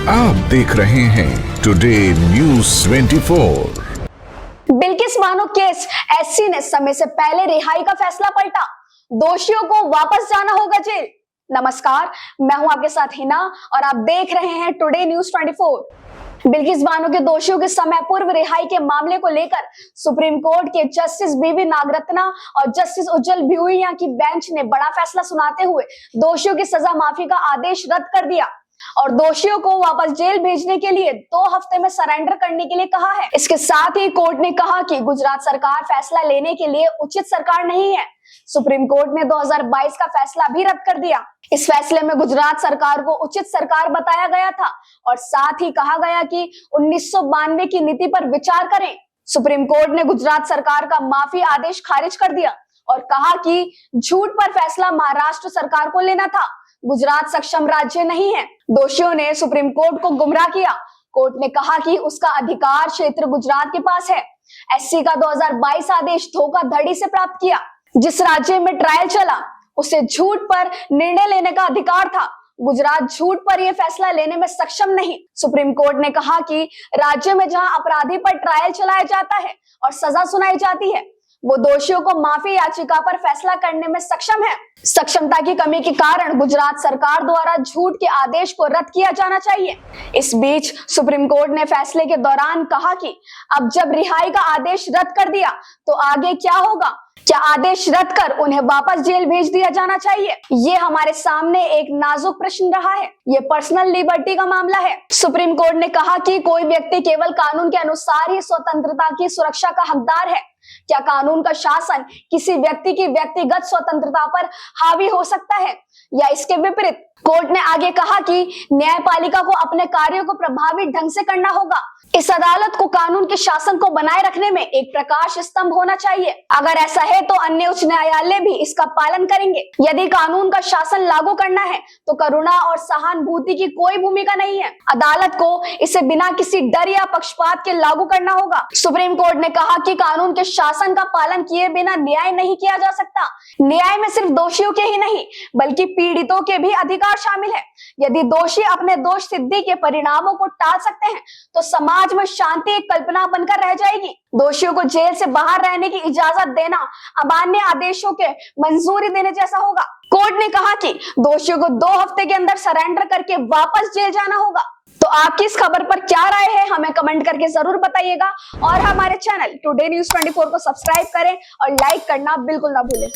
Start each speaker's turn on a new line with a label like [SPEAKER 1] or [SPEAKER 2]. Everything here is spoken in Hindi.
[SPEAKER 1] आप देख रहे हैं today news 24।
[SPEAKER 2] Bilkis Bano case, SC ने समय से पहले रिहाई का फैसला पलटा, दोषियों को वापस जाना होगा जेल। नमस्कार, मैं हूं आपके साथ हिना और आप देख रहे हैं टुडे न्यूज़ 24। बिल्किस बानो के दोषियों के समय पूर्व रिहाई के मामले को लेकर सुप्रीम कोर्ट के जस्टिस बीवी नागरत्ना और जस्टिस उज्जवल भुइयां की बेंच ने बड़ा फैसला सुनाते हुए दोषियों की सजा माफी का आदेश रद्द कर दिया और दोषियों को वापस जेल भेजने के लिए 2 हफ्ते में सरेंडर करने के लिए कहा है। इसके साथ ही कोर्ट ने कहा कि गुजरात सरकार फैसला लेने के लिए उचित सरकार नहीं है। सुप्रीम कोर्ट ने 2022 का फैसला भी रद्द कर दिया। इस फैसले में गुजरात सरकार को उचित सरकार बताया गया था और साथ ही कहा गया कि 1992 की नीति पर विचार करें। सुप्रीम कोर्ट ने गुजरात सरकार का माफी आदेश खारिज कर दिया और कहा कि झूठ पर फैसला महाराष्ट्र सरकार को लेना था, गुजरात सक्षम राज्य नहीं है। दोषियों ने सुप्रीम कोर्ट को गुमराह किया। कोर्ट ने कहा कि उसका अधिकार क्षेत्र गुजरात के पास है। एससी का 2022 आदेश धोखाधड़ी से प्राप्त किया। जिस राज्य में ट्रायल चला उसे झूठ पर निर्णय लेने का अधिकार था। गुजरात झूठ पर यह फैसला लेने में सक्षम नहीं। सुप्रीम कोर्ट ने कहा कि राज्य में जहां अपराधी पर ट्रायल चलाया जाता है और सजा सुनाई जाती है, वो दोषियों को माफी याचिका पर फैसला करने में सक्षम है। सक्षमता की कमी के कारण गुजरात सरकार द्वारा झूठ के आदेश को रद्द किया जाना चाहिए। इस बीच सुप्रीम कोर्ट ने फैसले के दौरान कहा कि अब जब रिहाई का आदेश रद्द कर दिया तो आगे क्या होगा? क्या आदेश रद्द कर उन्हें वापस जेल भेज दिया जाना चाहिए? ये हमारे सामने एक नाजुक प्रश्न रहा है। ये पर्सनल लिबर्टी का मामला है। सुप्रीम कोर्ट ने कहा कि कोई व्यक्ति केवल कानून के अनुसार ही स्वतंत्रता की सुरक्षा का हकदार है। क्या कानून का शासन किसी व्यक्ति की व्यक्तिगत स्वतंत्रता पर हावी हो सकता है या इसके विपरीत? कोर्ट ने आगे कहा कि न्यायपालिका को अपने कार्यों को प्रभावी ढंग से करना होगा। इस अदालत को कानून के शासन को बनाए रखने में एक प्रकाश स्तंभ होना चाहिए। अगर ऐसा है तो अन्य उच्च न्यायालय भी इसका पालन करेंगे। यदि कानून का शासन लागू करना है तो करुणा और सहानुभूति की कोई भूमिका नहीं है। अदालत को इसे बिना किसी डर या पक्षपात के लागू करना होगा। सुप्रीम कोर्ट ने कहा कि कानून के शासन का पालन किए बिना न्याय नहीं किया जा सकता। न्याय में सिर्फ दोषियों के ही नहीं बल्कि पीड़ितों के भी अधिकार शामिल है। यदि दोषी अपने दोष सिद्धि के परिणामों को टाल सकते हैं तो समाज में शांति एक कल्पना बनकर रह जाएगी। दोषियों को जेल से बाहर रहने की इजाजत देना अमान्य आदेशों के मंजूरी देने जैसा होगा। कोर्ट ने कहा कि दोषियों को 2 हफ्ते के अंदर सरेंडर करके वापस जेल जाना होगा। तो आपकी इस खबर पर क्या राय है, हमें कमेंट करके जरूर बताइएगा और हमारे चैनल टुडे न्यूज़ 24 को सब्सक्राइब करें और लाइक करना बिल्कुल ना भूलें।